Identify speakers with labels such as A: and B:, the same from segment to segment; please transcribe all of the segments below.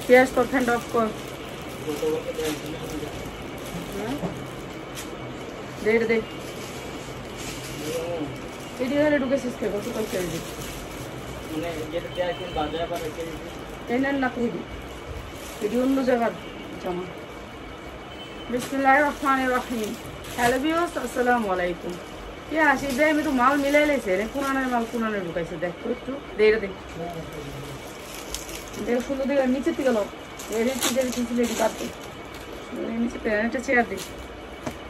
A: পেঁয়াজ তোর fan of কর দে দে এটি হলে ঢুকেছিস কে গতকাল কে দিই মানে যেটা একদিন বাজারে আবার রেখে দিই এনে না তুই এটি অন্য জায়গার জামা বিসমিল্লাহির রহমানির রহিম হ্যালো ভিউয়ার্স আসসালামু আলাইকুম ইয়া আসিদে আমি তো মাল মিলাই লাইছে রে কোনানের মাল কোনানে ঢুকাইছে দেখ তো একটু দে রে দেখ দেখ সুন্দর দিকে নিচে থেকে গেল এর নিচে যে কিছু লেডি কাটতে নিচে একটা চেয়ার দে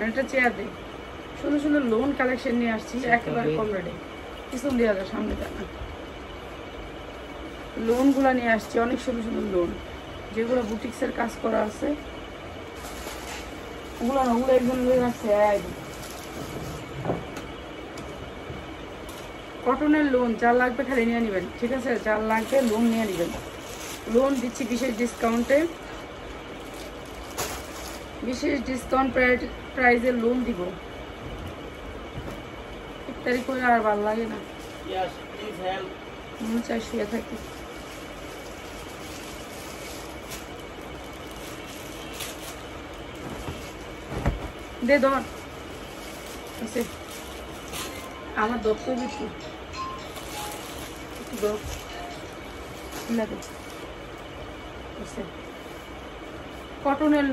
A: একটা চেয়ার দে সুন্দর সুন্দর লোন কালেকশন নিয়ে আসছি একেবারে কম রেটে কিছু দেওয়া যায় সামনে দেখা লোনগুলো নিয়ে আসছি অনেক সুন্দর সুন্দর লোন যেগুলো বুটিক্সের কাজ করা আছে ওগুলো না ওগুলো একজন লোক আছে কটনের লোন যার লাগবে খালি নিয়ে নেবেন ঠিক আছে যার লাগবে লোন নিয়ে নেবেন লোন দিচ্ছি বিশেষ ডিসকাউন্টে বিশেষ ডিসকাউন্ট প্রাইজে লোন দিব ইফতারি করে আর ভালো লাগে না মনে চাই শুয়ে থাকি দে ধর আমার দত্ত দিচ্ছি কটনের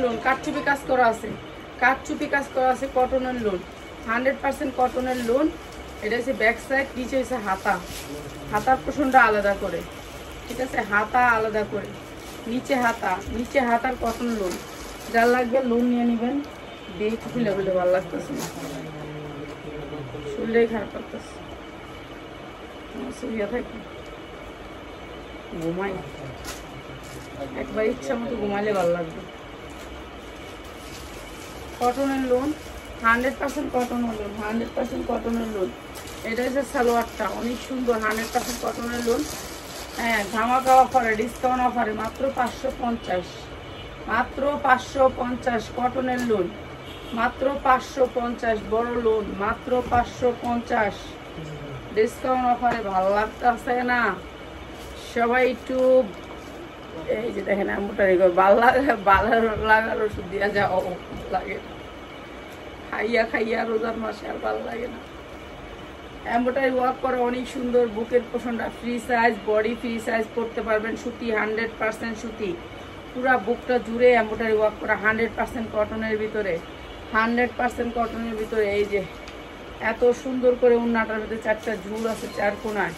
A: লোন কাঠচুপি কাজ করা আছে কটনের লোন 100% কটনের লোন এটা হচ্ছে ব্যাক সাইড নিচে হচ্ছে হাতার পোষণটা আলাদা করে ঠিক আছে হাতা আলাদা করে নিচে হাতার কটন লোন যার লাগবে লোন নিয়ে নেবেন দিয়ে খুলে খুলে ভালো লাগতেছে না শুনলেই খারাপ লাগতেছে শুয়ে থাকি ঘুমাই একবার ইচ্ছা মতো ঘুমাইলে ভালো লাগবে কটনের লোন 100% কটনের লোন 100% কটনের লোন এটা হচ্ছে সালোয়ারটা অনেক সুন্দর 100% কটনের লোন হ্যাঁ ধামাকা অফারে ডিসকাউন্ট অফারে মাত্র 550 কটনের লোন মাত্র 550 বড় লোন মাত্র 550 ডিসকাউন্ট অফারে ভালো লাগতেছে না সবাই একটু এই যে দেখেন মোটারি ভালো লাগার ওষুধ দিয়া যাও লাগে খাইয়া রোজার মাসে আর ভালো লাগে না এমব্রয়ডারি ওয়ার্ক করা অনেক সুন্দর বুকের পোষণটা free size body free size পড়তে পারবেন সুতি 100% সুতি পুরা বুকটা জুড়ে এমব্রয়ডারি ওয়ার্ক করা 100% কটনের ভিতরে 100% কটনের ভিতরে এই যে এত সুন্দর করে উন্নাটার ভিতরে 4টা ঝুল আছে 4 কোণায়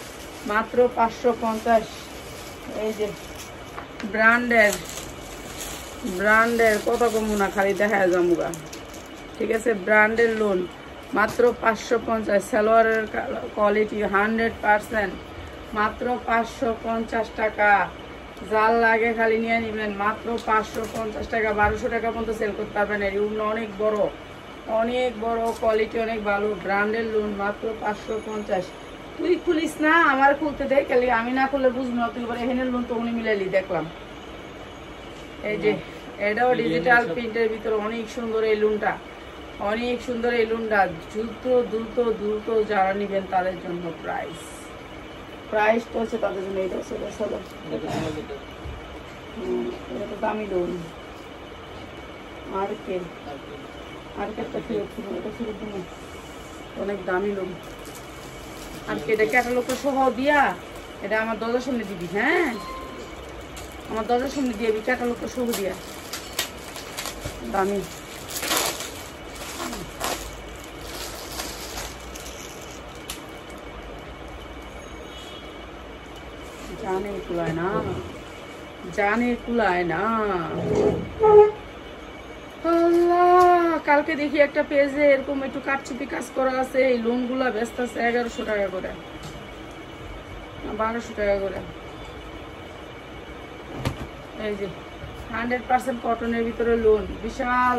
A: মাত্র 550 এই যে ব্র্যান্ডের কত কমুনা খালি দেখা যামুগা ঠিক আছে ব্র্যান্ডের লোন মাত্র 550 সালোয়ারের কোয়ালিটি 100% মাত্র 550 টাকা যার লাগে খালি নিয়ে নেবেন মাত্র 550 টাকা 1200 টাকা পর্যন্ত সেল করতে পারবেন এর অনেক বড় কোয়ালিটি অনেক ভালো ব্র্যান্ডের লোন মাত্র 550 তুই খুলিস না আমার খুলতে দে খালি আমি না খুললে বুঝবো না তুই এখানে লোন তো উনি মিলাইলি দেখলাম এই যে এটাও ডিজিটাল প্রিন্টের ভিতরে অনেক সুন্দর এই লোনটা দ্রুত যারা নেবেন তাদের জন্য প্রাইস তো হচ্ছে তাদের জন্য এটা হচ্ছে এটা তো দামি লোন মার্কেটটা ফেরত ছিল এটা ফেরত দিন অনেক দামি লোন আর কি এটা ক্যাটালগটা সহ দিয়া এটা আমার দরজার সামনে দিবি হ্যাঁ আমার দরজার সামনে দিয়ে ক্যাটালগটা সহ দিয়া দামি জানে কুলায় না আল্লাহ কালকে দেখি একটা পেজে এরকম একটু কাটছুপি কাজ করা আছে এই লোনগুলা ব্যস্ত আছে 1100 টাকা করে 1200 টাকা করে এই যে 100% কটনের ভিতরে লোন বিশাল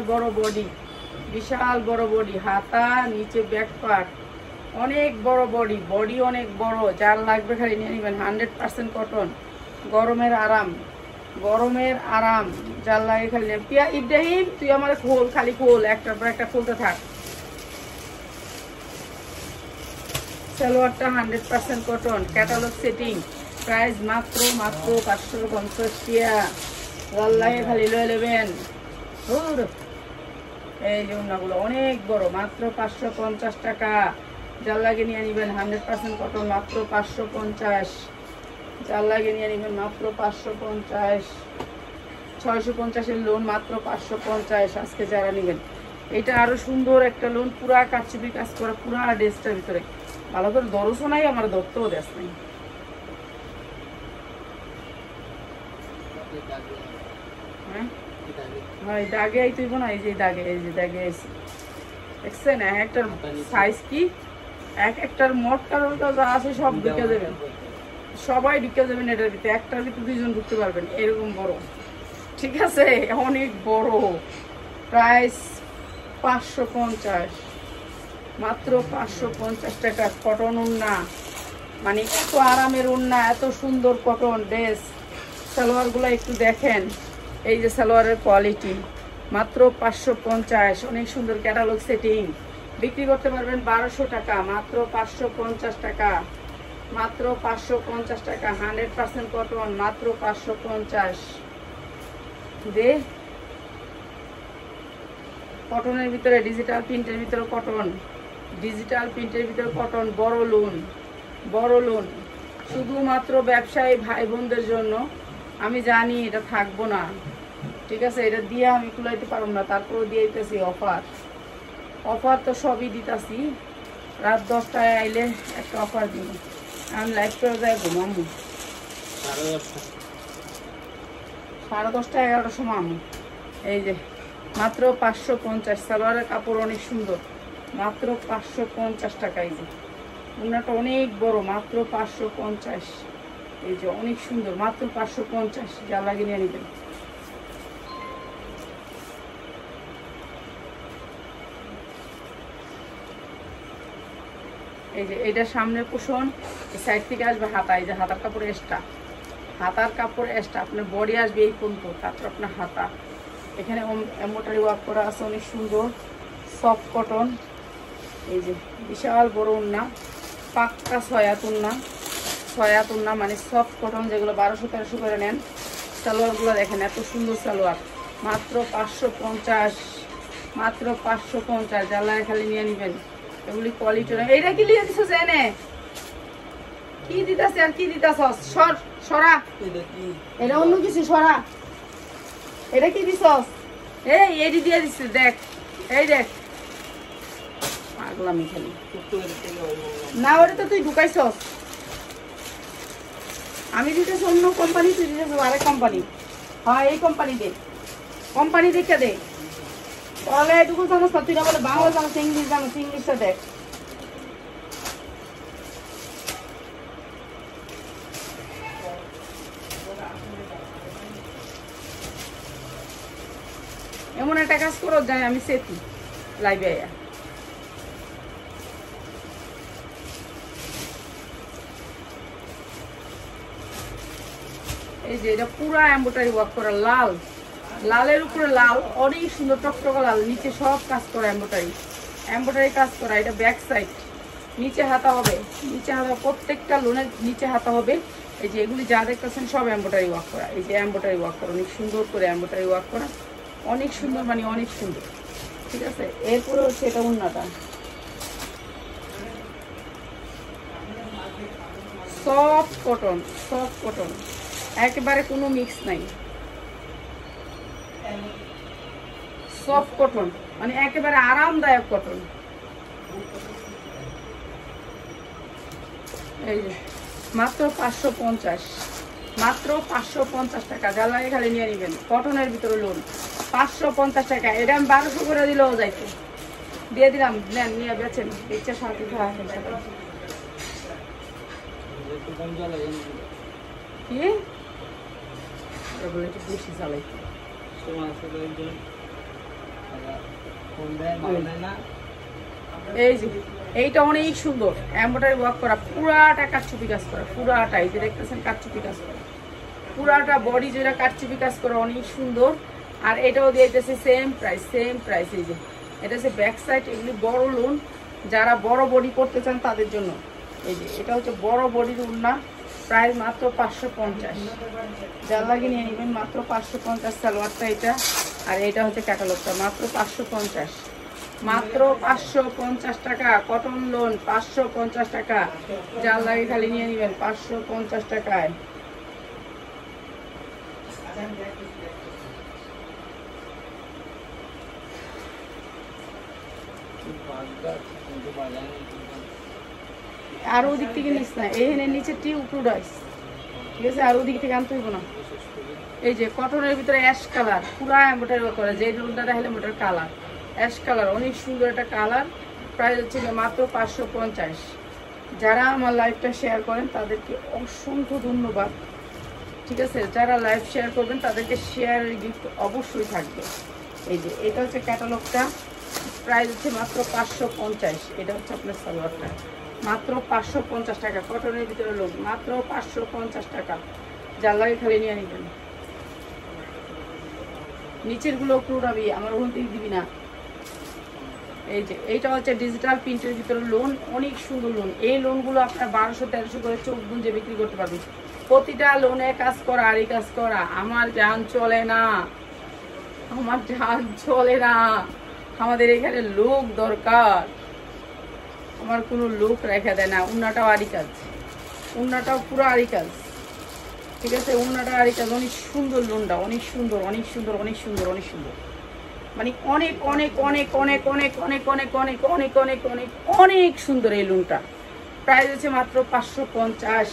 A: বড় বডি হাতা নিচে ব্যাক পার্ট অনেক বড় বডি অনেক বড় যার লাগবে খালি নিয়ে নেবেন 100% কটন গরমের আরাম যার লাগে খালি নেবেন পিয়া ইব্রাহিম তুই আমার খালি খোল একটার পর একটা খুলতে থাক সালোয়ারটা 100% কটন ক্যাটালগ সেটিং প্রাইস মাত্র মাত্র 550 টাকা। লাল লাগে খালি লয়ে নেবেন। এই যে ওড়নাগুলো অনেক বড়, মাত্র 550 টাকা। যার লাগে নিয়ে নেবেন 100% কটন, মাত্র 550। যার লাগে নিয়ে নেবেন মাত্র 550। 650-এর লোন মাত্র 550 আজকে যারা নেবেন। এটা আরো সুন্দর একটা লোন, পুরা কাচুপি কাজ করা, পুরা ড্রেসটার ভিতরে ভালো করে দরজও নাই, আমার দত্তও দেশ নাই। হ্যাঁ ভাই দাগে আই তুই না, এই যে দাগে, এই যে দাগে আইছি দেখছেন। একটার সাইজ কি, একটার মোট কারণ যা আছে সব ঢুকে দেবেন, সবাই ঢুকে যাবেন এটার ভিতরে। একটার ভিতরে 2 জন ঢুকতে পারবেন, এরকম বড়, ঠিক আছে, অনেক বড়। প্রাইস 550, মাত্র 550 টাকা। কটন ওড়না, মানে এত আরামের ওড়না, এত সুন্দর কটন ড্রেস। সালোয়ারগুলো একটু দেখেন, এই যে সালোয়ারের কোয়ালিটি, মাত্র 550। অনেক সুন্দর ক্যাটালগ সেটিং, বিক্রি করতে পারবেন 1200 টাকা, মাত্র 550 টাকা, মাত্র 550 টাকা। 100% কটন, মাত্র 550। দে কটনের ভিতরে ডিজিটাল প্রিন্টের ভিতরে কটন, ডিজিটাল প্রিন্টের ভিতরে কটন, বড় লোন, বড় লোন, শুধুমাত্র ব্যবসায়ী ভাই বোনদের জন্য। আমি জানি এটা থাকবো না, ঠিক আছে, এটা দিয়ে আমি কুলাইতে পারবো না, তারপরে দিয়ে দিতেছি অফার। অফার তো সবই দিতেছি, রাত 10টায় আইলে একটা অফার দিব। আমি লাইভ করে যাই ঘুমামু 10:30 11টার সময় আমি। এই যে মাত্র 550। সালোয়ারের কাপড় অনেক সুন্দর, মাত্র 550 টাকা। এই যে ওনাটা অনেক বড়, মাত্র 550। এই যে অনেক সুন্দর, মাত্র 550। যা লাগে নিয়ে নেবেন। এই যে এইটা সামনে পোষণ, এই সাইড থেকে আসবে হাতা, এই যে হাতার কাপড় এক্সট্রা, হাতার কাপড় এক্সট্রা, আপনার বডি আসবে এই পর্যন্ত, তারপর আপনার হাতা। এখানে এমব্রয়ডারি ওয়ার্ক করা আছে, অনেক সুন্দর সফট কটন। এই যে বিশাল বড় ওড়না, পাক্কা 6 হাত ওড়না, 6 হাত ওড়না, মানে সফট কটন, যেগুলো 1200-1300 করে নেন। সালোয়ারগুলো দেখেন এত সুন্দর সালোয়ার, মাত্র 550, মাত্র 550। জ্বালায় খালি নিয়ে নেবেন, এগুলি কোয়ালিটি। এইটা কি লিয়ে দিছো জেনে, কি দিতাছে আর কি দিতাছ? সরা, এটা অন্য কিছু, সরা। এটা কি দিছস? এই এডি দিয়ে দিছিস, দেখ, এই দেখ, পাগলামি খালি। না ওটা তো তুই ঢুকাইছস, আমি দিতেছি অন্য কোম্পানি, তুই দিতেছ আরেক কোম্পানি। হ্যাঁ এই কোম্পানি দে, কোম্পানি দেখে দে। তাহলে এটুকু জানোস না, তুই না বলে বাংলা জানোস, ইংলিশ জানোস, ইংলিশটা দেখ। এমন একটা কাজ করো যায়, আমি সেটি লাইভে আয়া এই যে এটা পুরা এমব্রয়ডারি ওয়ার্ক করা, লাল, লালের উপরে লাল, অনেক সুন্দর টকটকা লাল, নিচে সব কাজ করা এমব্রয়ডারি, এমব্রয়ডারি কাজ করা। এটা ব্যাক সাইড, নিচে হাতা হবে, নিচে হাতা, প্রত্যেকটা লোনের নিচে হাতা হবে। এই যে এগুলি যা দেখতেছেন সব এমব্রয়ডারি ওয়ার্ক করা। এই যে এমব্রয়ডারি ওয়ার্ক করা, অনেক সুন্দর করে এমব্রয়ডারি ওয়ার্ক করা, অনেক সুন্দর, মানে অনেক সুন্দর, ঠিক আছে। এরপরে হচ্ছে এটা ওড়নাটা, সফট কটন, সফট কটন, একেবারে কোনো মিক্স নাই, সফট কটন, মানে একেবারে আরামদায়ক কটন। এই যে মাত্র 550, মাত্র 550 টাকা। যা লাগে খালি নিয়ে নেবেন, কটনের ভিতরে লোন, 550 টাকা। এটা আমি 1200 করে দিলেও যাইতো, দিয়ে দিলাম, নেন নিয়ে বেছেন, ইচ্ছা শান্তি কি বেশি চালাইতে। এই যে এইটা অনেক সুন্দর, এমব্রয়ডারি ওয়ার্ক করা, পুরাটা কারচুপি কাজ করা, পুরাটা, এই যে দেখতেছেন কারচুপি কাজ করা, পুরাটা বডি যেটা কারচুপি কাজ করা, অনেক সুন্দর। আর এটাও দিয়েছে সেম প্রাইস, সেম প্রাইস। এই যে এটা হচ্ছে ব্যাক সাইড, এগুলি বড় লোন, যারা বড় বডি করতে চান তাদের জন্য। এই যে এটা হচ্ছে বড় বডির ওড়না, প্রাইস মাত্র 550, যার লাগে নিয়ে নেবেন মাত্র 550 সালোয়ারটা এটা, আর এটা হচ্ছে ক্যাটালগটা মাত্র 550, মাত্র 550 টাকা। কটন লোন 550 টাকা, যার লাগে খালি নিয়ে নেবেন 550 টাকায়। আর ওদিক থেকে নিস না, এখানে নিচে টি উপরুডাইস, ঠিক আছে, আর ওদিক থেকে আনতে হইব না। এই যে কটনের ভিতরে অ্যাশ কালার, পুরা এমব্রয়ডারি করে, যে লোনটা দেখালে মোটার কালার অ্যাশ কালার, অনেক সুন্দর একটা কালার। প্রাইস হচ্ছে মাত্র 550। যারা আমার লাইভটা শেয়ার করেন তাদেরকে অসংখ্য ধন্যবাদ, ঠিক আছে। যারা লাইভ শেয়ার করবেন তাদেরকে শেয়ারের গিফট অবশ্যই থাকবে। এই যে এটা হচ্ছে ক্যাটালগটা, প্রাইস হচ্ছে মাত্র 550। এটা হচ্ছে আপনার সালোয়ারটা, মাত্র 550 টাকা। কটনের ভিতরে লোক মাত্র 550 টাকা, যার লাগে খালি নিয়ে নেবেন। নিচের গুলো পুরাবি, আমার ওখান থেকে দিবি না। এই যে এইটা হচ্ছে ডিজিটাল প্রিন্টের ভিতরে লোন, অনেক সুন্দর লোন। এই লোনগুলো আপনার 1200-1300 করে চোখ গুঞ্জে বিক্রি করতে পারবেন। প্রতিটা লোনে কাজ করা আর এই কাজ করা, আমার জান চলে না, আমার জান চলে না। আমাদের এখানে লোক দরকার, আমার কোনো লোক রেখে দেয় না। উন্নাটাও আরি কাজ, উন্নাটাও পুরো আরি কাজ, ঠিক আছে, উন্নাটা আরি কাজ। অনেক সুন্দর লোনটা, অনেক সুন্দর, অনেক সুন্দর, অনেক সুন্দর, অনেক সুন্দর, মানে অনেক অনেক অনেক অনেক অনেক অনেক অনেক অনেক অনেক অনেক অনেক অনেক সুন্দর এই লোনটা। প্রাইস হচ্ছে মাত্র 550,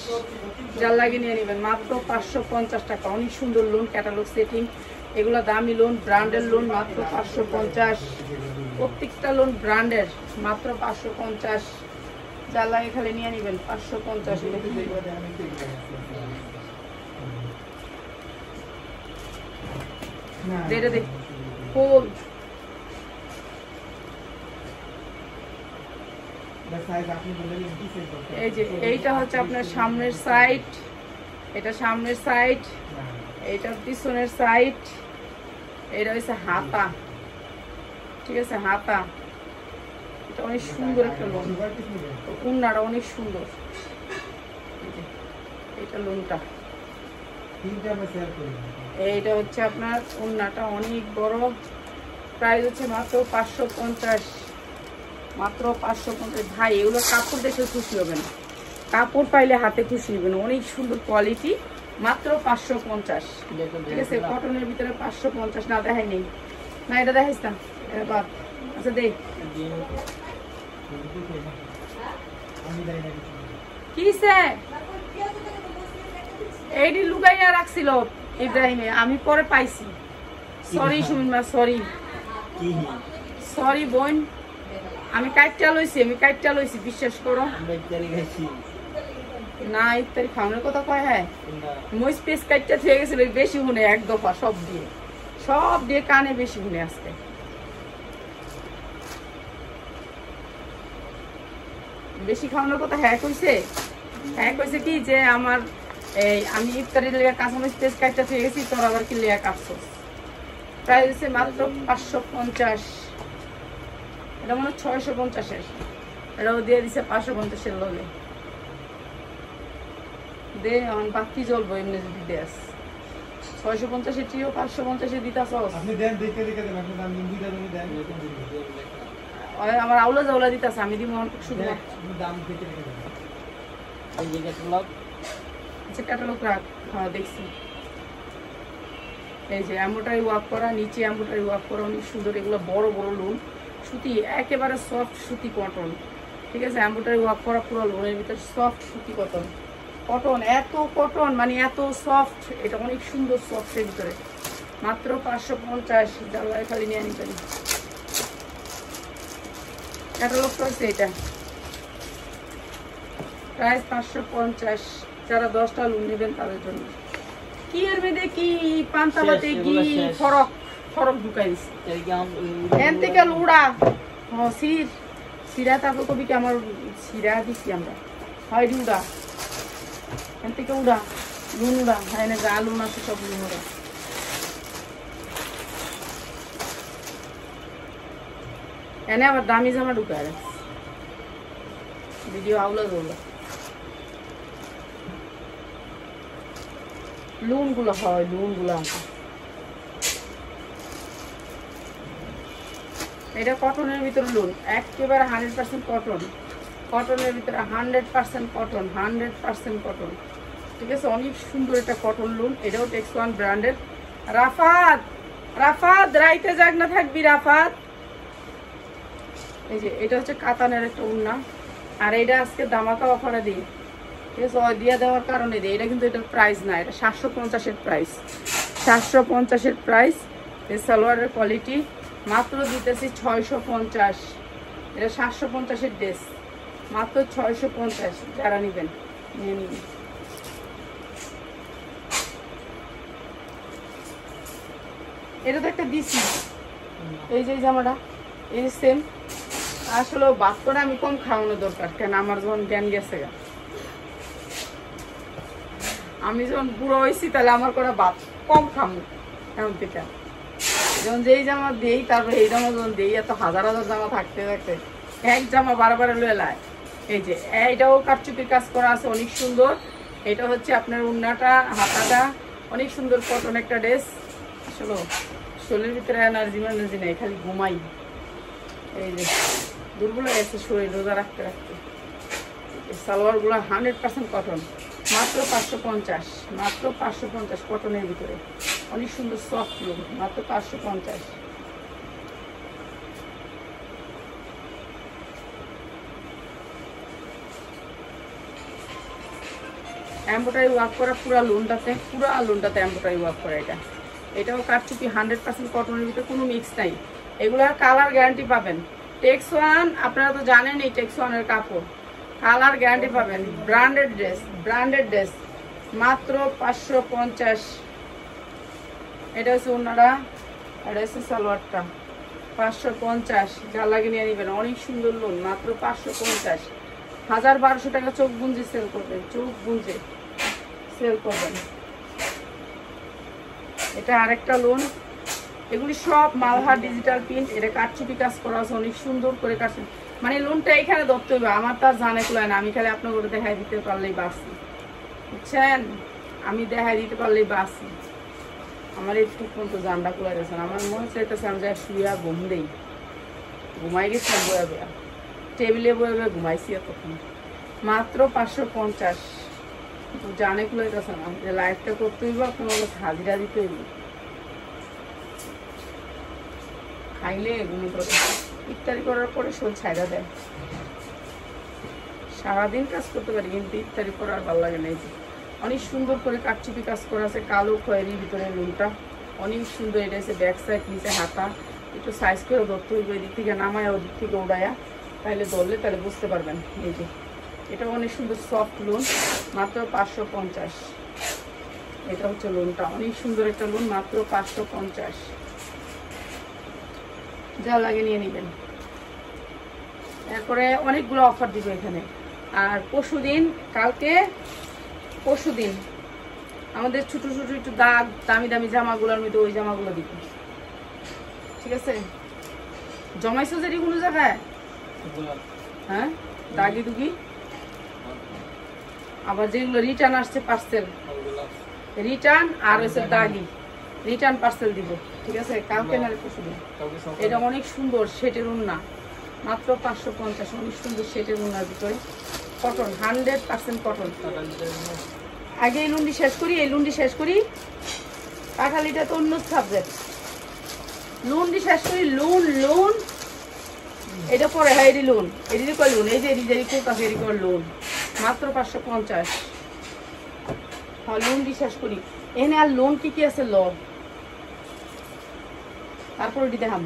A: যার লাগে নিয়ে নেবেন মাত্র 550 টাকা। অনেক সুন্দর লোন, ক্যাটালগ সেটিং, এগুলো দামি লোন, ব্র্যান্ডের লোন, মাত্র 550। প্রত্যেকটা লোন ব্র্যান্ডের, মাত্র 550, যার লাগে খালি নিয়ে নেবেন 550। দেখ ফুল, এই যে এইটা হচ্ছে আপনার সামনের সাইড, এটা সামনের সাইড, এইটা পিছনের সাইড, এটা হচ্ছে হাতা, ঠিক আছে, হাতা। এটা অনেক সুন্দর একটা লোন, উন্নাটা অনেক সুন্দর। এইটা লোনটা, এইটা হচ্ছে আপনার উন্নাটা অনেক বড়। প্রাইস হচ্ছে মাত্র 550, মাত্র 550। ভাই এগুলো কাপড় দেখে খুশি হবে না, কাপড় পাইলে হাতে খুশি হবে না, অনেক সুন্দর কোয়ালিটি, মাত্র 550, ঠিক আছে। কটনের ভিতরে 550 না, দেখাই নেই না, এটা দেখাইস না, এটা বাদ। আচ্ছা দেখ কি এইটি লুকাইয়া রাখছিল ইব্রাহিমে, আমি পরে পাইছি। সরি সুমিমা, সরি সরি বোন, আমি কাইটটা লইছি, বিশ্বাস করো না। ইফতারি খাওয়ানোর কথা কয়, হ্যাঁ মই স্পেস কাইটটা থেকে গেছিল বেশি শুনে, এক দফা সব দিয়ে কানে বেশি শুনে। আজকে বেশি খাওয়ানোর কথা হ্যাঁ কইছে কি যে আমার এই আমি ইফতারির লেগে কাঁচামরিচ পেস্ট কাটটা থেকে গেছি, তোর আবার কি লেগে কাটছস। প্রাইস হচ্ছে মাত্র 550, এটা মনে হয় 650-এর, এটাও দিয়ে দিছে 550-এর লগে। দে আমার বাকি জ্বলবো এমনি যদি দেস 650-এর টিও 550-এ দিতাছ। আমার আউলা জাউলা দিতাছে, আমি দিব শুধু ক্যাটালগ রাখ। হ্যাঁ দেখছি, এই যে এমব্রয়ডারি ওয়ার্ক করা, নিচে এমব্রয়ডারি ওয়ার্ক করা, অনেক সুন্দর। এগুলো বড় বড় লোন, সুতি একেবারে সফট সুতি কটন, ঠিক আছে, এমব্রয়ডারি ওয়ার্ক করা পুরো লোনের ভিতরে সফট সুতি কটন, এত কটন মানে এত সফট, এটা অনেক সুন্দর সফটের ভিতরে, মাত্র 550, জানলায় খালি নিয়ে নিতে। ক্যাটালগ করছে এটা, প্রাইস 550। যারা 10টা লোন নেবেন তাদের জন্য। কি এর মধ্যে কি পান্তাবাতে কি ফরক ঢুকাই দিচ্ছে এন থেকে উড়া। হ্যাঁ সিরা, তারপর কবি কি আমার সিরা দিচ্ছি আমরা, হয় উড়া এন থেকে উড়া, লুন উড়া, হ্যাঁ না গা লুন আছে, সব লুন উড়া। এনে আবার দামি জামা ঢুকায় রাখছে, ভিডিও আউলা দৌলা। লুনগুলো হয়, লুনগুলো এটা কটনের ভিতরে লুন, একেবারে 100% কটন, কটনের ভিতরে 100% কটন, 100% কটন। ঠিক আছে, অনেক সুন্দর একটা কটন লুন। এটাও টেক্স ওয়ান ব্র্যান্ডের। রাফাত, রাফাত রাইতে জাগ না থাকবি রাফাত। এই যে এটা হচ্ছে কাতানের একটা উন্না, আর এটা আজকে দামাকা অফারে দিই। ঠিক আছে, দিয়ে দেওয়ার কারণে দিই। এটা কিন্তু এটার প্রাইস না, এটা 750-এর প্রাইস, 750-এর প্রাইস। এই সালোয়ারের কোয়ালিটি মাত্র দিতেছি 650। এটা 750-এর ড্রেস, মাত্র 650। যারা নেবেন নিয়ে নিবেন। এটা তো একটা দিছি, এই যে জামাটা, এই যে সেম। আসলে বাচ্চাটা আমি কম খাওয়ানো দরকার, কেন আমার যখন জ্ঞান গেছে গা, আমি যখন বুড়ো হয়েছি তাহলে আমার করে ভাত কম খামো এমন থেকে। যখন যেই জামা দিই, তারপরে এই জামা যখন দিই, এত হাজার হাজার জামা থাকতে থাকতে এক জামা বারবার লয়ে লায়। এই যে এইটাও কারচুপির কাজ করা আছে, অনেক সুন্দর। এটা হচ্ছে আপনার উন্নাটা, হাতাটা অনেক সুন্দর, কটন একটা ড্রেস। আসলে শরীরের ভিতরে এনার্জি নেই, খালি ঘুমাই। এই যে দুর্বল হয়ে গেছে শরীর রোজা রাখতে রাখতে। সালোয়ারগুলো 100% কটন, মাত্র 550, মাত্র 550 কটনের ভিতরে। অনেক সুন্দর সফট লুক, মাত্র 550। এমব্রয়ডারি ওয়ার্ক করা পুরা লোনটাতে, এমব্রয়ডারি ওয়ার্ক করা। এটাও কারচুপি, 100% কটনের ভিতরে, কোনো মিক্স নাই। এগুলার কালার গ্যারান্টি পাবেন। টেক্স ওয়ান আপনারা তো জানেনই, টেক্স ওয়ানের কাপড় কালার গ্যারান্টি পাবেন। ব্র্যান্ডেড ড্রেস, ব্র্যান্ডেড ড্রেস, মাত্র 550। এটা হচ্ছে ওনারা, এটা হচ্ছে সালোয়ারটা, 550। যা লাগে নিয়ে নেবেন। অনেক সুন্দর লোন, মাত্র 550। 1000-1200 টাকা চোখ গুঞ্জে সেল করবেন, চোখ গুঞ্জে সেল করবেন। এটা আরেকটা লোন। এগুলি সব মালহার ডিজিটাল প্রিন্ট। এটা কারচুপি কাজ করা আছে, অনেক সুন্দর করে কাটছে। মানে লোনটা এখানে ধরতে হবে, আমার তার জানে কুলায় না। আমি খালি আপনার করে দেখাই দিতে পারলেই বাসি, বুঝছেন? আমি দেখাই দিতে পারলেই বাসি। আমার একটু পর্যন্ত জানটা কুলাই গেছেন। আমার মনে চাইতেছে আমি যা শুয়া ঘুম দেই, ঘুমাই গেছিলাম বয়া বয়া, টেবিলে বয়ে বয়ে ঘুমাইছি এতক্ষণ। মাত্র 550। জানে কুলাই গেছে না যে লাইফটা করতে হইব, কোনো হাজিরা দিতে হইব। খাইলে ঘুমি করে, ইফতারি করার পরে শরীর ছাইড়া দেয়। সারাদিন কাজ করতে পারি, কিন্তু ইফতারি করার ভালো লাগে না। এই যে অনেক সুন্দর করে কারচুপি কাজ করা আছে, কালো খয়েরির ভিতরে লুনটা অনেক সুন্দর। এটা হচ্ছে ব্যাক সাইড, নিচে হাতা। একটু সাইজ করে ধরতে হইবে, এদিক থেকে নামায় ওদিক থেকে উড়াইয়া, তাহলে ধরলে তাহলে বুঝতে পারবেন। এই যে এটা অনেক সুন্দর সফট লোন, মাত্র 550। এটা হচ্ছে লোনটা, অনেক সুন্দর একটা লোন, মাত্র 550। যা লাগে নিয়ে নেবেন। এরপরে অনেকগুলো অফার দিব এখানে। আর পরশুদিন, কালকে পরশুদিন আমাদের ছোট ছোট একটু দামি দামি জামাগুলোর মধ্যে ওই জামাগুলো দিব, ঠিক আছে? জমাইছো যে কোনো জায়গায়, হ্যাঁ, দাগি দুগি। আবার যেগুলো রিটার্ন আসছে পার্সেল, রিটার্ন আর হচ্ছে দাগি, রিটার্ন পার্সেল দিব, ঠিক আছে? কালকে না পরশুদিন। এটা অনেক সুন্দর সেটের উন্না, মাত্র 550। অনেক সুন্দর সেটের উন্নার ভিতরে, কটন, 100% কটন। আগে এই লুন্ডি শেষ করি, এই লুন্ডি শেষ করি। কাঁঠালিটা তো অন্য সাবজেক্ট। লুন্ডি শেষ করি। লোন লোন এটা পরে, হ্যাঁ এটি লোন, এটি কয় লোন। এই যে এটি খুব কাছে, এটি করে লোন, মাত্র 550। হ্যাঁ লুন্ডি শেষ করি। এনে আর লোন কি কি আছে ল, তারপর এটি দেখাম।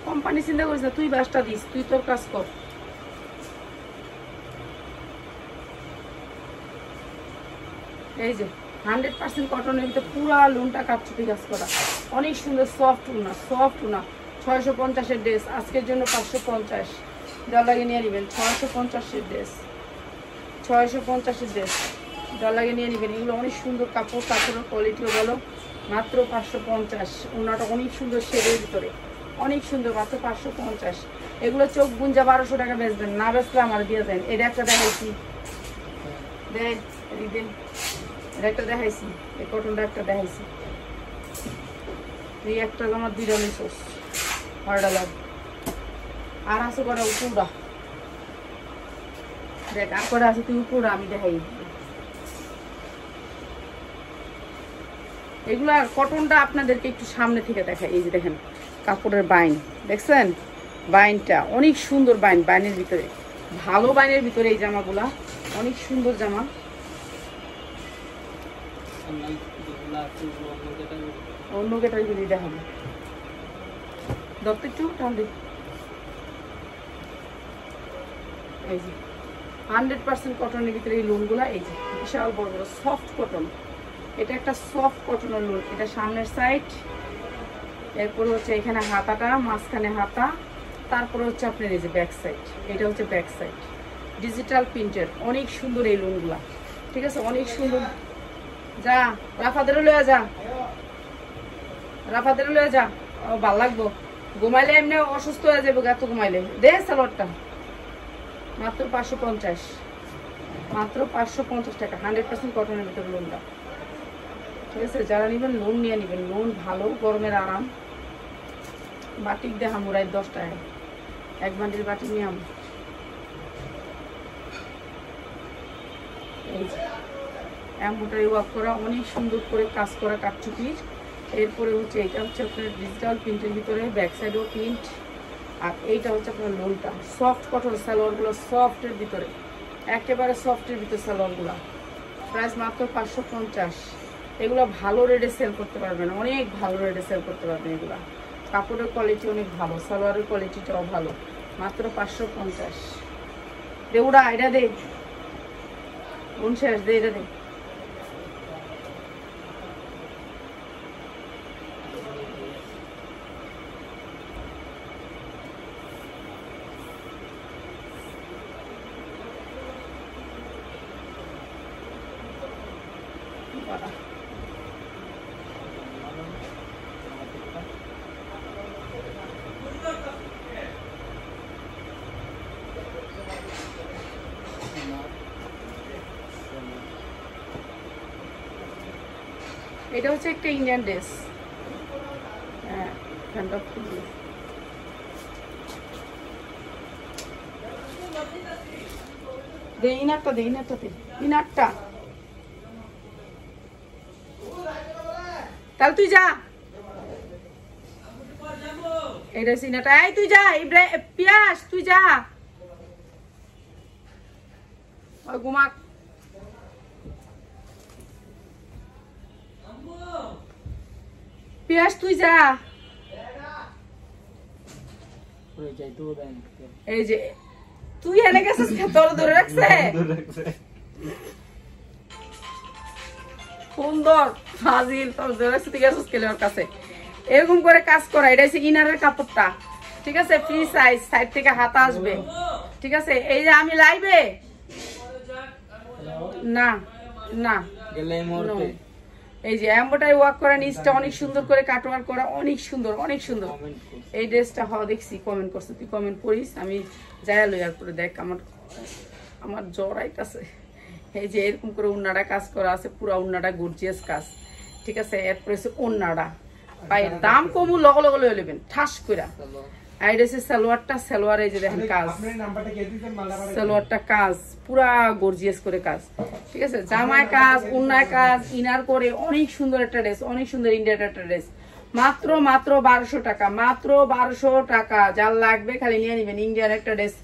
A: কোম্পানি চিন্তা করিস না, তুই বাসটা দিস, তুই তোর কাজ কর। এই যে 100% কটনের ভিতরে পুরা লোনটা কারচুপি কাজ করা, অনেক সুন্দর সফট উনা, সফট উনা। 650-এর ড্রেস, আজকের জন্য 550। যা লাগে নিয়ে নেবেন। 650-এর ড্রেস, 650-এর ড্রেস, যা লাগে নিয়ে নেবেন। এগুলো অনেক সুন্দর কাপড়, কাপড়ের কোয়ালিটিও ভালো, মাত্র 550। ওনাটা অনেক সুন্দর শেডের ভিতরে, অনেক সুন্দর, মাত্র 550। এগুলো চোখ গুঞ্জা 1200 টাকা বেচবেন, না বেচলে আমার দিয়ে দেন। এটা একটা দেখাইছি, এটা একটা দেখাইছি, এই কটনটা একটা দেখাইছি। এই একটা আমার 2টা নিছোস $1.5 আর আছে করে উপরা, দেখ আর করে আছে তুই উপরা, আমি দেখাই। এগুলা কটনটা আপনাদেরকে একটু সামনে থেকে দেখাই। এই যে দেখেন কাপড়ের বাইন দেখছেন, বাইনটা অনেক সুন্দর বাইন, বাইনের ভিতরে ভালো বাইনের ভিতরে এই জামাগুলা অনেক সুন্দর জামা। অন্য ক্যাটাগরি দেখাবো, দত্ত একটু টান দিই। এই যে 100% কটনের ভিতরে এই লোনগুলা, এই যে বিশাল বড় বড় সফট কটন। এটা একটা সফট কটনের লোন, এটা সামনের সাইড, এরপরে হচ্ছে এখানে হাতাটা, মাঝখানে হাতা, তারপরে হচ্ছে আপনার এই যে ব্যাক সাইড, এটা হচ্ছে ব্যাক সাইড ডিজিটাল প্রিন্টের। অনেক সুন্দর এই লোনগুলা, ঠিক আছে, অনেক সুন্দর। যা রাফাদেরও লয়ে যা, রাফাদেরও লয়ে যা, ভাল লাগবো। ঘুমাইলে এমনি অসুস্থ হয়ে যাবো এত ঘুমাইলে। দে সালোয়ারটা মাত্র 550, মাত্র 550 টাকা, 100% কটনের ভিতরে লোনটা, ঠিক আছে। যারা নেবেন লোন নিয়ে নেবেন, লোন ভালো, গরমের আরাম। বাটিক দেখা মুরাই 10 টাকায়, 1 বান্ডিল বাটিক নিয়ে আম। এই যে এমব্রয়ডারি ওয়ার্ক করা, অনেক সুন্দর করে কাজ করা কাটচুপির। এরপরে হচ্ছে এটা হচ্ছে আপনার ডিজিটাল প্রিন্টের ভিতরে, ব্যাক সাইডেও প্রিন্ট। আর এইটা হচ্ছে আপনার লোনটা, সফট কটন সালোয়ারগুলো, সফটের ভিতরে, একেবারে সফটের ভিতরে সালোয়ারগুলো। প্রাইস মাত্র 550। এগুলো ভালো রেটে সেল করতে পারবেন, অনেক ভালো রেটে সেল করতে পারবেন। এগুলো কাপড়ের কোয়ালিটি অনেক ভালো, সালোয়ারের কোয়ালিটিটাও ভালো, মাত্র 550। দেউড়া এটা দে, কোন শেষ দে, এটা দে। এটা হচ্ছে একটা ইন্ডিয়ান ড্রেস, হ্যাঁ, দে ইনারটা, দে ইনারটা, দে ইনারটা। তাহলে তুই যা, এটা সিনাটা, এই তুই যা, ইব্রাহিম পিয়াস তুই যা, ওই ঘুমাক। পিয়াস তুই যা, এই যে তুই এনে গেছিস, তোর ধরে রাখছে সুন্দর ফাজিল, তোর ধরে রাখছে, তুই গেছিস কেলে ওর কাছে। এরকম করে কাজ করা, এটা হচ্ছে ইনারের কাপড়টা, ঠিক আছে, ফ্রি সাইজ, সাইড থেকে হাতা আসবে, ঠিক আছে। এই যে আমি লাইভে না না, এই যে এমব্রয়ডারি ওয়ার্ক করা, নিচটা অনেক সুন্দর করে কাটওয়ার্ক করা, অনেক সুন্দর, অনেক সুন্দর। এই ড্রেসটা হওয়া দেখছি, কমেন্ট করছে, তুই কমেন্ট করিস, আমি যাই লইয়ার পরে দেখ, আমার জ্বর আইতাছে। এই যে এরকম করে উন্নাটা কাজ করা আছে, পুরো উন্নাটা গর্জিয়াস কাজ, ঠিক আছে। এরপরে হচ্ছে উন্নাটা, পায়ের দাম কমু লগে লগে লয়ে নেবেন ঠাস করে। আর এটা হচ্ছে সালোয়ারটা, সালোয়ার এই যে দেখেন কাজ, সালোয়ারটা কাজ পুরা গর্জিয়াস করে কাজ, ঠিক আছে। জামায় কাজ, উন্নায় কাজ, ইনার করে অনেক সুন্দর একটা ড্রেস, অনেক সুন্দর ইন্ডিয়ান একটা ড্রেস, মাত্র 1200 টাকা, মাত্র 1200 টাকা। যার লাগবে খালি নিয়ে নেবেন, ইন্ডিয়ান একটা ড্রেস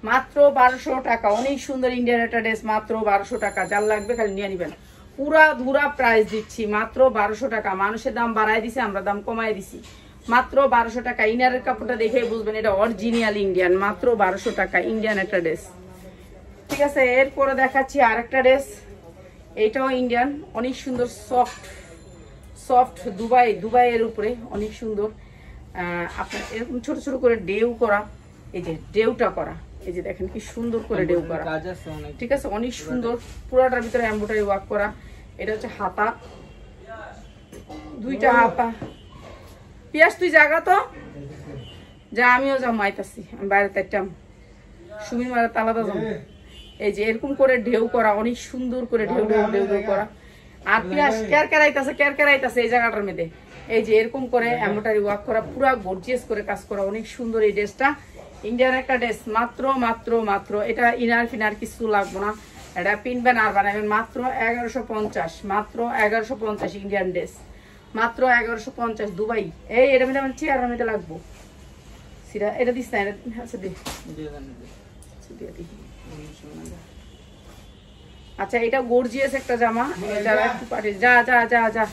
A: মাত্র 1200 টাকা, অনেক সুন্দর ইন্ডিয়ান একটা ড্রেস, মাত্র 1200 টাকা। যার লাগবে খালি নিয়ে নেবেন, পুরা ধুরা প্রাইস দিচ্ছি, মাত্র 1200 টাকা। মানুষের দাম বাড়াই দিছে, আমরা দাম কমাই দিছি, মাত্র 1200 টাকা। ইনারের কাপড়টা দেখে বুঝবেন এটা অরিজিনাল ইন্ডিয়ান, মাত্র 1200 টাকা, ইন্ডিয়ান একটা ড্রেস, ঠিক আছে। এরপরে দেখাচ্ছি আরেকটা ড্রেস, এইটাও ইন্ডিয়ান, অনেক সুন্দর, সফট সফট, দুবাইয়ের উপরে অনেক সুন্দর। আপনার এরকম ছোট ছোট করে ডেউ করা, এই যে ডেউটা করা, এই যে দেখেন কি সুন্দর করে ডেউ করা, ঠিক আছে, অনেক সুন্দর। পুরাটার ভিতরে এমব্রয়ডারি ওয়ার্ক করা। এটা হচ্ছে হাতা, 2টা হাতা। পিয়াস তুই জাগা তো, যা আমিও যাবো আইতাছি, আমি বাইরে তাইতাম সুমির মারা তালাদা যাবো। এই যে এরকম করে ঢেউ করা, অনেক সুন্দর করে ঢেউ ঢেউ ঢেউ ঢেউ করা। আর পিয়াস কেরকেরাইতাছে এই জায়গাটার মধ্যে। এই যে এরকম করে এমব্রয়ডারি ওয়ার্ক করা, পুরা গর্জিয়াস করে কাজ করা, অনেক সুন্দর এই ড্রেসটা। ইন্ডিয়ান একটা ড্রেস, মাত্র মাত্র মাত্র, এটা ইনার ফিনার কিছু লাগবো না, এটা পিনবেন আর বানাবেন মাত্র 1150, মাত্র 1150 ইন্ডিয়ান ড্রেস, মাত্র 1150 দুবাই। এই এটা মধ্যে আমার চেয়ারের মধ্যে লাগবো সিরা, এটা দিস না, এটা আচ্ছা দি আচ্ছা। এটা গর্জিয়াস একটা জামা, যারা একটু পাঠিয়ে যা যা যা যা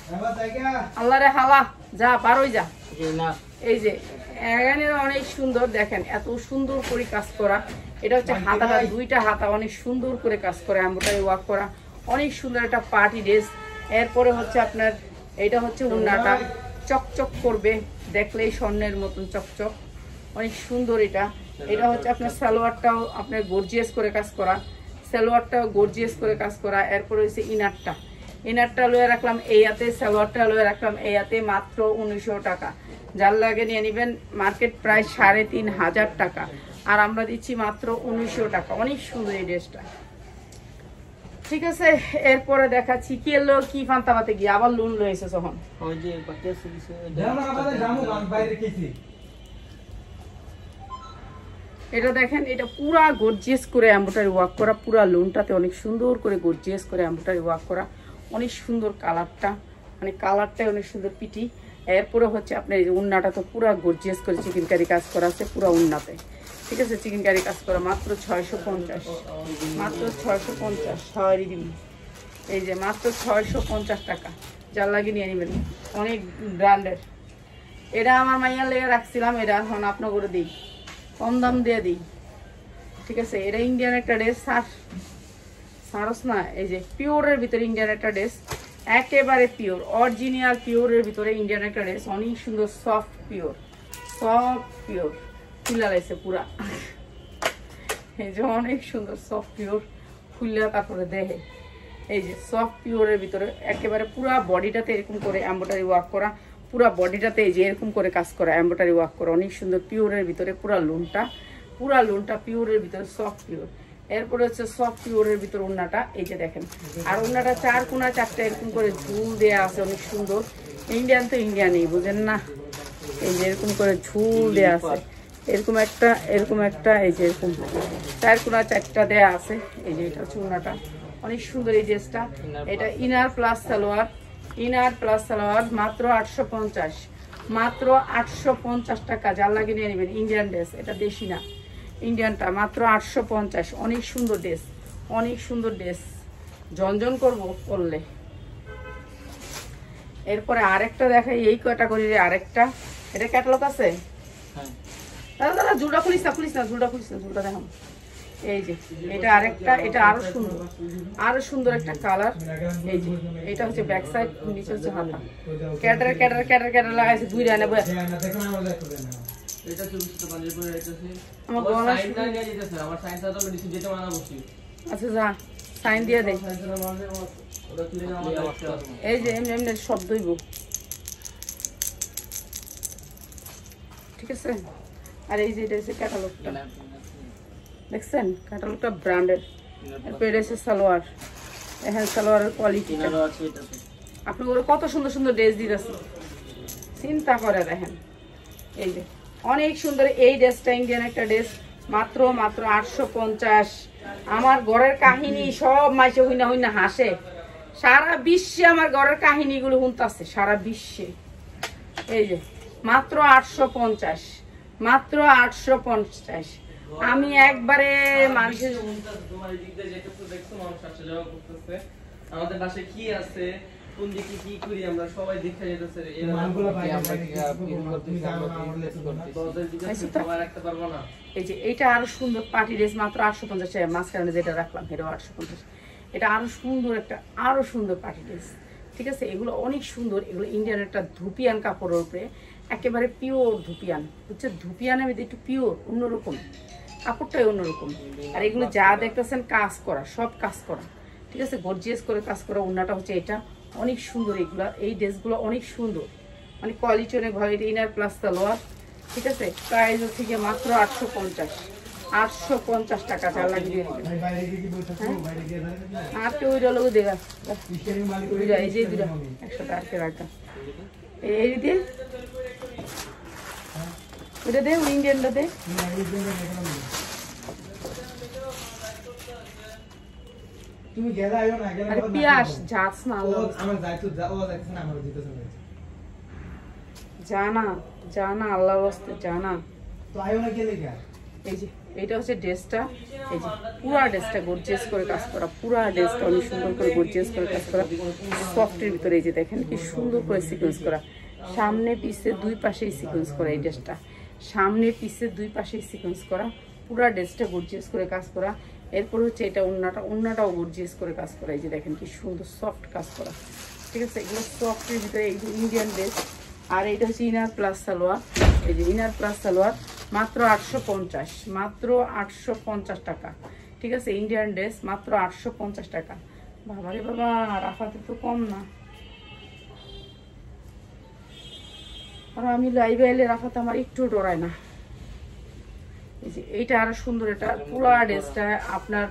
A: আল্লাহ রে হাওয়া যা পারোই যা। এই যে এখানে অনেক সুন্দর, দেখেন এত সুন্দর করে কাজ করা। এটা হচ্ছে হাতাটা, দুইটা হাতা অনেক সুন্দর করে কাজ করা, এমব্রয়ডারি ওয়ার্ক করা, অনেক সুন্দর একটা পার্টি ড্রেস। এরপরে হচ্ছে আপনার এটা হচ্ছে উন্নাটা, চকচক করবে, দেখলেই স্বর্ণের মতন চকচক, অনেক সুন্দর এটা। এটা হচ্ছে আপনার সালোয়ারটাও আপনার গর্জিয়াস করে কাজ করা, সালোয়ারটাও গর্জিয়াস করে কাজ করা। এরপরে হচ্ছে ইনারটা লয়ে রাখলাম এই হাতে, সালোয়ারটা লয়ে রাখলাম এই হাতে, মাত্র 1900 টাকা। যার লাগে নিয়ে নেবেন, মার্কেট প্রায় 3500 টাকা, আর আমরা দিচ্ছি মাত্র 1900 টাকা। অনেক সুন্দর এই ড্রেসটা, ঠিক আছে। এরপরে দেখাচ্ছি কি এলো, কি ফান্তাবাতে গিয়ে আবার লোন লয়েছে তখন। এটা দেখেন, এটা পুরা গর্জিয়াস করে এমব্রয়ডারি ওয়ার্ক করা, পুরা লোনটাতে অনেক সুন্দর করে গর্জিয়াস করে এমব্রয়ডারি ওয়ার্ক করা, অনেক সুন্দর কালারটা, মানে কালারটাই অনেক সুন্দর পিটি। এরপরে হচ্ছে আপনার এই যে উন্নাটা তো পুরা গর্জিয়াস করে চিকেনকারি কাজ করা আছে পুরা উন্নাতে, ঠিক আছে। চিকেনকারি কাজ করা মাত্র 650, মাত্র 650 সবারই দিন। এই যে মাত্র 650 টাকা, যার লাগে নিয়ে নেবেন, অনেক ব্র্যান্ডের। এটা আমার মাইয়ার লেগে রাখছিলাম, এটা এখন আপনার করে দিই, কম দাম দিয়ে দিই, ঠিক আছে। এটা ইন্ডিয়ান একটা ড্রেস, সারস না, এই যে পিওরের ভিতরে ইন্ডিয়ান একটা ড্রেস, একেবারে পিওর অরিজিনাল পিওরের ভিতরে ইন্ডিয়ান একটা ড্রেস, অনেক সুন্দর সফট পিওর, সফট পিওর ফুলা লাগছে পুরা, এই যে অনেক সুন্দর সফট পিওর ফুলা, তারপরে দেখে এই যে সফট পিওরের ভিতরে একেবারে পুরা বডিটাতে এরকম করে এমব্রয়ডারি ওয়ার্ক করা, পুরা বডিটাতে এই যে এরকম করে কাজ করা, এমব্রয়ডারি ওয়ার্ক করা, অনেক সুন্দর পিওরের ভিতরে পুরা লোনটা পিওরের ভিতরে সফট পিওর। এরপরে হচ্ছে সফট পিওরের ভিতরে উন্নাটা, এই যে দেখেন, আর উন্নাটা 4 কোনা 4টা এরকম করে ঝুল দেয়া আছে, অনেক সুন্দর। ইন্ডিয়ান তো ইন্ডিয়ানই, বুঝেন না, এই যে এরকম করে ঝুল দেয়া আছে, এরকম একটা এই যে এরকম 4 কোনা 4টা দেয়া আছে। এই যে এটা হচ্ছে উন্নাটা, অনেক সুন্দর এই ড্রেসটা। এটা ইনার প্লাস সালোয়ার, মাত্র 850, মাত্র 850 টাকা, যার লাগে নিয়ে নেবেন। ইন্ডিয়ান ড্রেস, এটা দেশি না, ইন্ডিয়ানটা, মাত্র 850। অনেক সুন্দর ড্রেস, অনেক সুন্দর ড্রেস, ঝনঝন করবো করলে। এরপরে আরেকটা দেখাই, এই ক্যাটাগরির আরেকটা, এটা ক্যাটালগ আছে। দাদা ঝুলটা খুলিস না, ঝুলটা দেখাম। এই যে এটা আরেকটা, এটা আরো সুন্দর একটা কালার। এই যে এটা হচ্ছে ব্যাক সাইড, নিচে হচ্ছে হাতা, ক্যাটার লাগাইছে 2 রানে বয়। আচ্ছা যা সাইন দিয়ে দে, এই যে এমনি শব্দ হইব, ঠিক আছে। আর এই যে এটা হচ্ছে ক্যাটালগটা, দেখছেন ক্যাটালগটা ব্র্যান্ডের। এরপর এটা হচ্ছে সালোয়ার, হ্যাঁ সালোয়ারের কোয়ালিটি আপনি ওরা কত সুন্দর সুন্দর ড্রেস দিতেছে, চিন্তা করে দেখেন। এই যে অনেক সুন্দর এই ড্রেসটা, ইন্ডিয়ান একটা ড্রেস, মাত্র 850। আমার ঘরের কাহিনী সব মাইসে হইনা হাসে, সারা বিশ্বে আমার ঘরের কাহিনীগুলো শুনতেছে, সারা বিশ্বে। এই যে মাত্র 850, মাত্র 850। আমি একবারে মানুষের
B: আমাদের বাসায় কি আছে, কোন দিকে কি করি আমরা সবাই দেখে যেতেছে,
A: এই যে এটা আরো সুন্দর পার্টি ড্রেস, মাত্র 850 টাকা। মাঝখানে যেটা রাখলাম এটা 850, এটা আরো সুন্দর পার্টি ড্রেস, ঠিক আছে। এগুলো অনেক সুন্দর, এগুলো ইন্ডিয়ান একটা ধুপিয়ান কাপড়ের উপরে, একেবারে পিওর ধুপিয়ান, হচ্ছে ধুপিয়ানের মধ্যে একটু পিওর, অন্যরকম কাপড়টাই অন্যরকম। আর এগুলো যা দেখতেছেন কাজ করা, সব কাজ করা, ঠিক আছে, গর্জিয়াস করে কাজ করা। ওন্নাটা হচ্ছে এটা, অনেক সুন্দর। এগুলা এই ড্রেসগুলো অনেক সুন্দর, মানে কোয়ালিটি অনেক ভালো। এটা ইনার প্লাস সালোয়ার, ঠিক আছে প্রাইস হচ্ছে গিয়ে মাত্র 850 টাকা যা লাগিয়ে নেবেন আর কেউ ওইটা লোক দেখা এই যে দুটা 100 টাকা রাখা এই দিয়ে ওইটা দে ইন্ডিয়ানটা দে
C: তুমি গেলা আইও না গেলা
A: আরে পিয়াস যাস না
C: আমার যাইতো যাও যাইতেছ না আমার দিতেছ না
A: জানা আল্লাহর রাস্তে জানা
C: তো আইও না গেলে কি
A: এই যে এটা হচ্ছে ড্রেসটা এই যে পুরা ড্রেসটা গর্জিয়াস করে কাজ করা পুরা ড্রেসটা অনেক সুন্দর করে গর্জিয়াস করে কাজ করা সফটের ভিতরে এই যে দেখেন কি সুন্দর করে সিকোয়েন্স করা সামনে পিছে দুই পাশেই সিকোয়েন্স করা এই ড্রেসটা সামনে পিছে দুই পাশেই সিকোয়েন্স করা পুরা ড্রেসটা গর্জিয়াস করে কাজ করা এরপর হচ্ছে এটা ওন্নাটাও গর্জিয়াস করে কাজ করা এই যে দেখেন কি সুন্দর সফট কাজ করা ঠিক আছে এগুলো সফটের ভিতরে এই যে ইন্ডিয়ান ড্রেস আর এটা হচ্ছে ইনার প্লাস সালোয়ার এই যে ইনার প্লাস সালোয়ার মাত্র 850 মাত্র 850 টাকা ঠিক আছে ইন্ডিয়ান ড্রেস মাত্র 850 টাকা বাবারে বাবা রাফাতে তো কম না আর আমি লাইভে এলে রাফাতে আমার একটু ডরায় না এই যে এইটা আরো সুন্দর এটা পুরো ড্রেসটা আপনার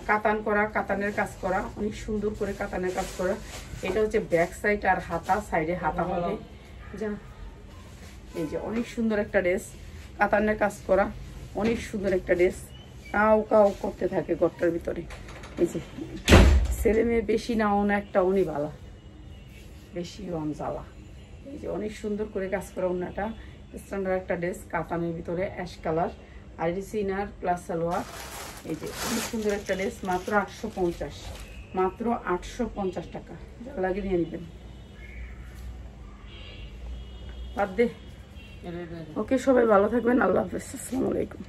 A: কাতান করা কাতানের কাজ করা অনেক সুন্দর করে কাতানের কাজ করা এটা হচ্ছে ব্যাক সাইড আর হাতা সাইডে হাতা হবে যা এই যে অনেক সুন্দর একটা ড্রেস কাতানের কাজ করা অনেক সুন্দর একটা ড্রেস কাউ কাউ করতে থাকে ঘরটার ভিতরে এই যে ছেলে মেয়ে বেশি নাও না একটা উনি বালা বেশি রং জ্বালা এই যে অনেক সুন্দর করে কাজ করা ওনাটা স্ট্যান্ডার্ড একটা ড্রেস কাতানের ভিতরে অ্যাশ কালার আর ইনার প্লাস সালোয়ার এই যে অনেক সুন্দর একটা ড্রেস মাত্র 850 মাত্র 850 টাকা লাগিয়ে নিয়ে নেবেন বাদ দে ওকে সবাই ভালো থাকবেন আল্লাহ হাফেজ আসসালামু আলাইকুম